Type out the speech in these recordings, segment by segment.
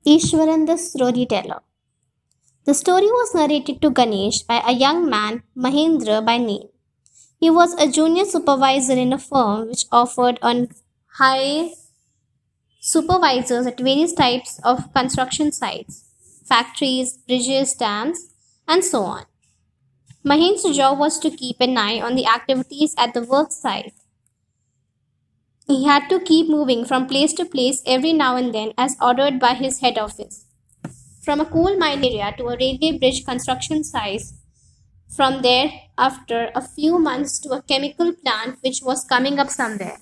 Iswaran the Storyteller. The story was narrated to Ganesh by a young man, Mahendra by name. He was a junior supervisor in a firm which offered on hire supervisors at various types of construction sites, factories, bridges, dams, and so on. Mahendra's job was to keep an eye on the activities at the work site. He had to keep moving from place to place every now and then as ordered by his head office. From a coal mine area to a railway bridge construction site, from there, after a few months, to a chemical plant which was coming up somewhere.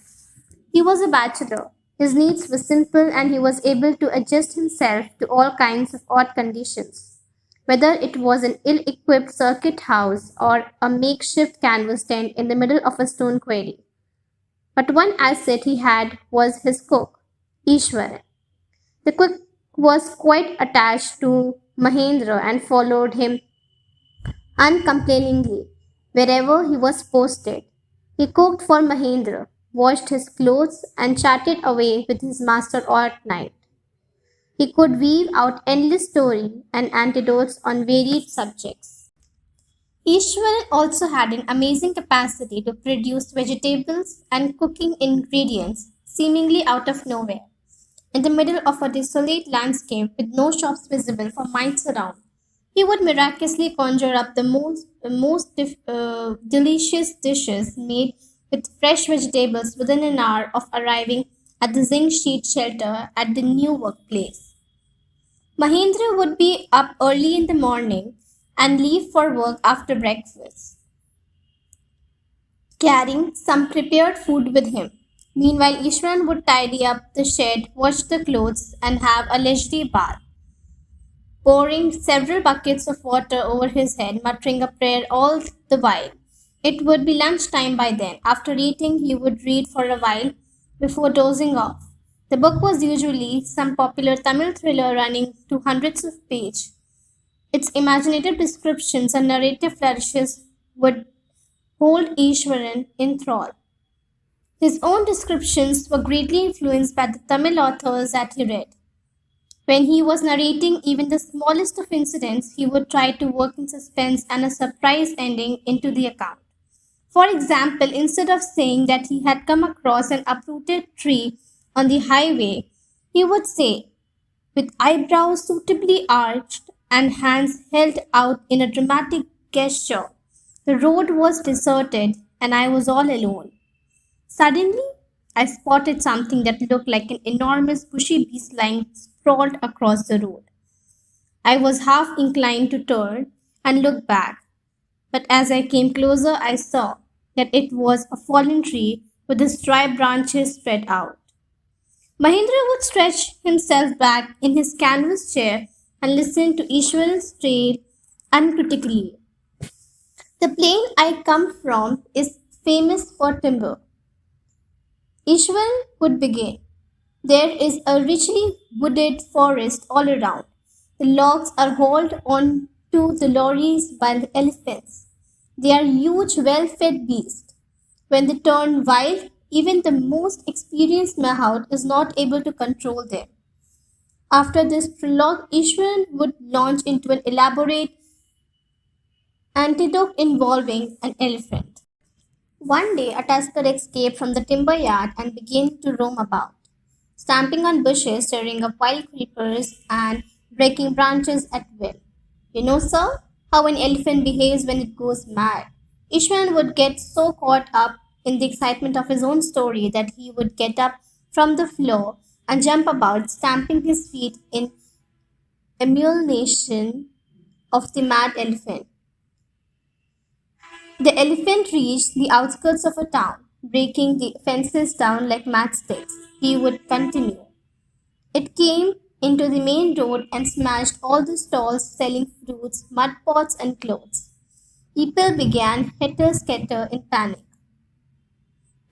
He was a bachelor. His needs were simple and he was able to adjust himself to all kinds of odd conditions. Whether it was an ill equipped circuit house or a makeshift canvas tent in the middle of a stone quarry. But one asset he had was his cook, Iswaran. The cook was quite attached to Mahendra and followed him uncomplainingly wherever he was posted. He cooked for Mahendra, washed his clothes, and chatted away with his master all at night. He could weave out endless story and anecdotes on varied subjects. Ishwaran also had an amazing capacity to produce vegetables and cooking ingredients seemingly out of nowhere. In the middle of a desolate landscape with no shops visible for miles around, he would miraculously conjure up the most delicious dishes made with fresh vegetables within an hour of arriving at the zinc sheet shelter at the new workplace. Mahendra would be up early in the morning and leave for work after breakfast, carrying some prepared food with him. Meanwhile, Ishwan would tidy up the shed, wash the clothes, and have a leisurely bath, pouring several buckets of water over his head, muttering a prayer all the while. It would be lunchtime by then. After eating, he would read for a while before dozing off. The book was usually some popular Tamil thriller running to hundreds of pages. Its imaginative descriptions and narrative flourishes would hold Ishwaran in thrall. His own descriptions were greatly influenced by the Tamil authors that he read. When he was narrating even the smallest of incidents, he would try to work in suspense and a surprise ending into the account. For example, instead of saying that he had come across an uprooted tree on the highway, he would say, with eyebrows suitably arched and hands held out in a dramatic gesture, the road was deserted and I was all alone. Suddenly, I spotted something that looked like an enormous bushy beast lying sprawled across the road. I was half inclined to turn and look back, but as I came closer, I saw that it was a fallen tree with its dry branches spread out. Mahendra would stretch himself back in his canvas chair and listen to Ishwaran's tale uncritically. The plain I come from is famous for timber. Ishwaran would begin. There is a richly wooded forest all around. The logs are hauled on to the lorries by the elephants. They are huge, well-fed beasts. When they turn wild, even the most experienced mahout is not able to control them. After this prologue, Ishwaran would launch into an elaborate anecdote involving an elephant. One day, a tusker escaped from the timber yard and began to roam about, stamping on bushes, stirring up wild creepers, and breaking branches at will. You know, sir, how an elephant behaves when it goes mad. Ishwan would get so caught up in the excitement of his own story that he would get up from the floor and jump about, stamping his feet in emulation of the mad elephant. The elephant reached the outskirts of a town, breaking the fences down like matchsticks. He would continue. It came into the main road and smashed all the stalls selling fruits, mud pots, and clothes. People began helter-skelter in panic.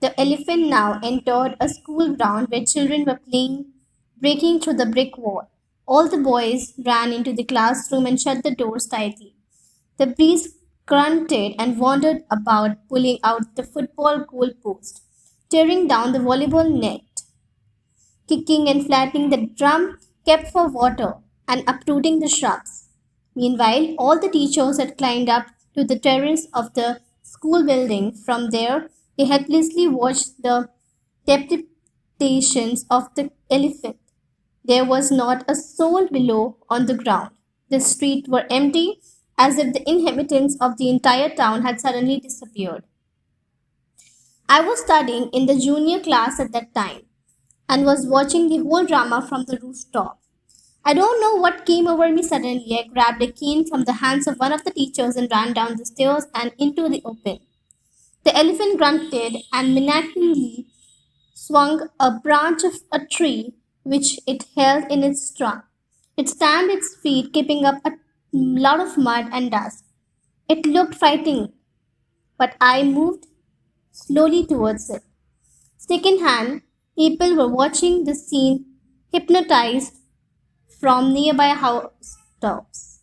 The elephant now entered a school ground where children were playing, breaking through the brick wall. All the boys ran into the classroom and shut the doors tightly. The beast grunted and wandered about, pulling out the football goal post, tearing down the volleyball net, kicking and flattening the drum kept for water and uprooting the shrubs. Meanwhile, all the teachers had climbed up to the terrace of the school building. From there, they helplessly watched the depredations of the elephant. There was not a soul below on the ground. The streets were empty, as if the inhabitants of the entire town had suddenly disappeared. I was studying in the junior class at that time and was watching the whole drama from the rooftop. I don't know what came over me suddenly. I grabbed a cane from the hands of one of the teachers and ran down the stairs and into the open. The elephant grunted and menacingly swung a branch of a tree which it held in its trunk. It stamped its feet, keeping up a lot of mud and dust. It looked frightening, but I moved slowly towards it. Stick in hand, people were watching the scene, hypnotized from nearby housetops.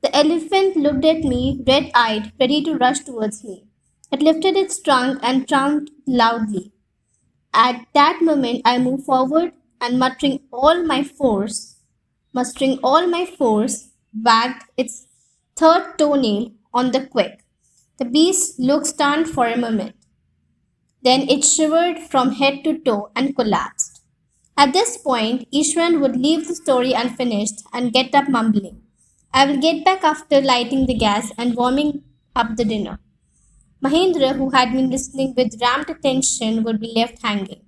The elephant looked at me, red eyed, ready to rush towards me. It lifted its trunk and trumped loudly. At that moment, I moved forward and mustering all my force, wagged its third toenail on the quick. The beast looked stunned for a moment. Then it shivered from head to toe and collapsed. At this point, Ishwan would leave the story unfinished and get up mumbling, I will get back after lighting the gas and warming up the dinner. Mahendra, who had been listening with rapt attention, would be left hanging.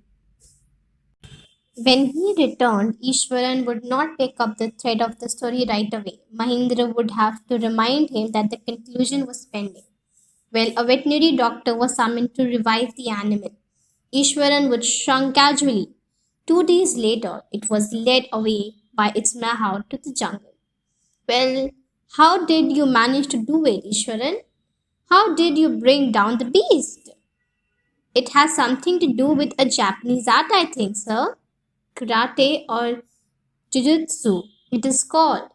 When he returned, Ishwaran would not pick up the thread of the story right away. Mahendra would have to remind him that the conclusion was pending. Well, a veterinary doctor was summoned to revive the animal. Ishwaran would shrunk casually. 2 days later, it was led away by its mahout to the jungle. Well, how did you manage to do it, Ishwaran? How did you bring down the beast? It has something to do with a Japanese art, I think, sir. Karate or jujutsu, it is called.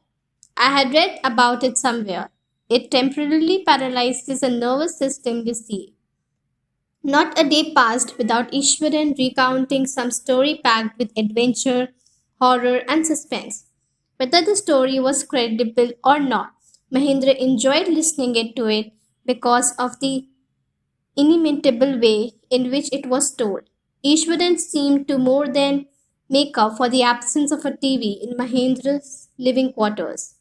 I had read about it somewhere. It temporarily paralyzes the nervous system, you see. Not a day passed without Ishwaran recounting some story packed with adventure, horror, and suspense. Whether the story was credible or not, Mahendra enjoyed listening to it because of the inimitable way in which it was told. Ishwaran seemed to more than make up for the absence of a TV in Mahendra's living quarters.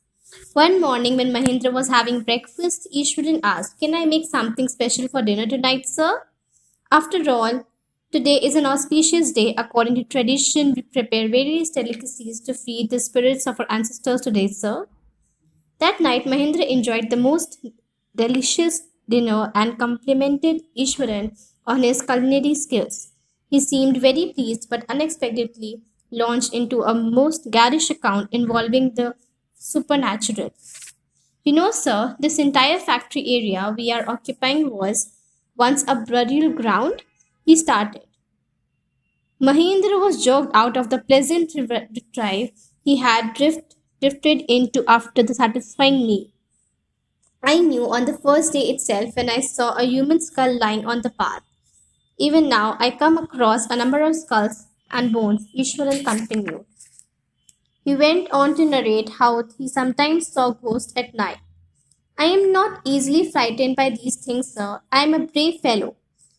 One morning, when Mahendra was having breakfast, Ishwaran asked, Can I make something special for dinner tonight, sir? After all, today is an auspicious day. According to tradition, we prepare various delicacies to feed the spirits of our ancestors today, sir. That night, Mahendra enjoyed the most delicious dinner and complimented Ishwaran on his culinary skills. He seemed very pleased but unexpectedly launched into a most garish account involving the supernatural. You know, sir, this entire factory area we are occupying was once a burial ground, he started. Mahendra was jogged out of the pleasant reprieve he had drifted into after the satisfying meal. I knew on the first day itself when I saw a human skull lying on the path. Even now, I come across a number of skulls and bones, Ishwaran continued. He went on to narrate how he sometimes saw ghosts at night. I am not easily frightened by these things, sir. I am a brave fellow.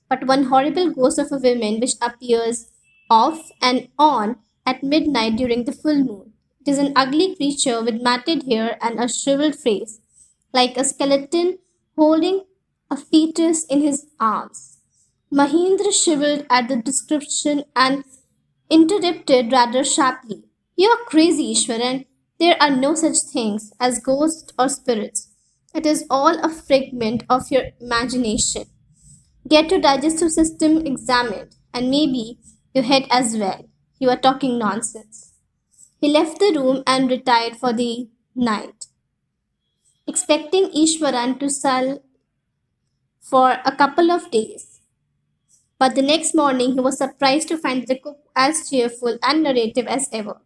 But one horrible ghost of a woman which appears off and on at midnight during the full moon. It is an ugly creature with matted hair and a shriveled face, like a skeleton holding a fetus in his arms. Mahendra shivered at the description and interrupted rather sharply. You are crazy, Ishwaran. There are no such things as ghosts or spirits. It is all a figment of your imagination. Get your digestive system examined, and maybe your head as well. You are talking nonsense. He left the room and retired for the night, expecting Ishwaran to sulk for a couple of days. But the next morning he was surprised to find the cook as cheerful and narrative as ever.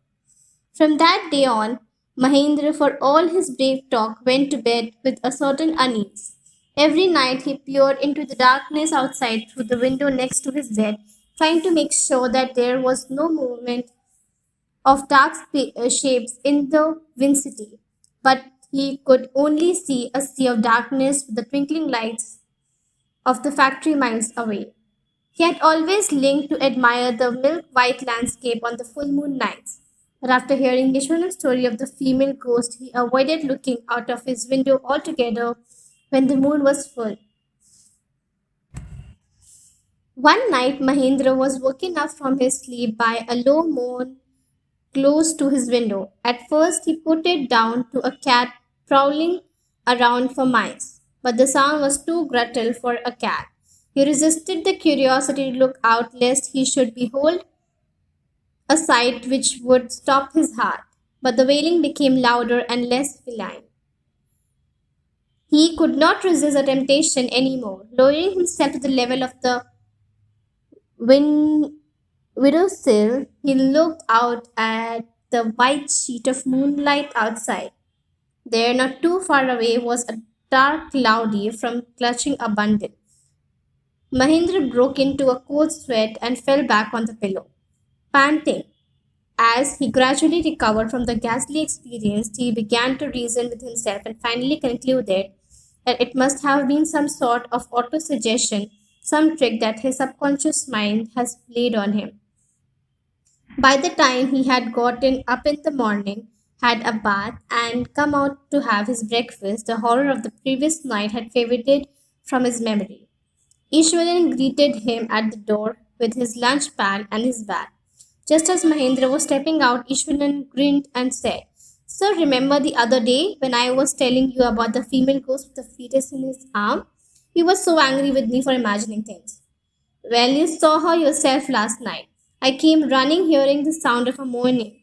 From that day on, Mahendra, for all his brave talk, went to bed with a certain unease. Every night he peered into the darkness outside through the window next to his bed, trying to make sure that there was no movement of dark shapes in the vicinity, but he could only see a sea of darkness with the twinkling lights of the factory miles away. He had always linked to admire the milk white landscape on the full moon nights, but after hearing Ishwan's story of the female ghost, he avoided looking out of his window altogether when the moon was full. One night, Mahendra was woken up from his sleep by a low moan close to his window. At first, he put it down to a cat prowling around for mice, but the sound was too guttural for a cat. He resisted the curiosity to look out lest he should behold a sight which would stop his heart. But the wailing became louder and less feline. He could not resist the temptation any more. Lowering himself to the level of the win- windowsill, he looked out at the white sheet of moonlight outside. There, not too far away, was a dark cloudy from clutching a bundle. Mahendra broke into a cold sweat and fell back on the pillow, panting. As he gradually recovered from the ghastly experience, he began to reason with himself and finally concluded that it must have been some sort of autosuggestion, some trick that his subconscious mind has played on him. By the time he had gotten up in the morning, had a bath, and come out to have his breakfast, the horror of the previous night had faded from his memory. Ishwaran greeted him at the door with his lunch pan and his bag. Just as Mahendra was stepping out, Ishwaran grinned and said, "Sir, remember the other day when I was telling you about the female ghost with the fetus in his arm? You were so angry with me for imagining things. Well, you saw her yourself last night. I came running hearing the sound of a moaning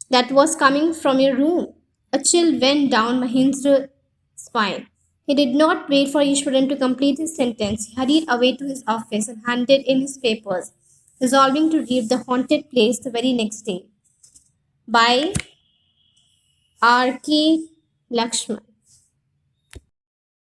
that was coming from your room." A chill went down Mahendra's spine. He did not wait for Ishwaran to complete his sentence. He hurried away to his office and handed in his papers, resolving to leave the haunted place the very next day. By R.K. Lakshman.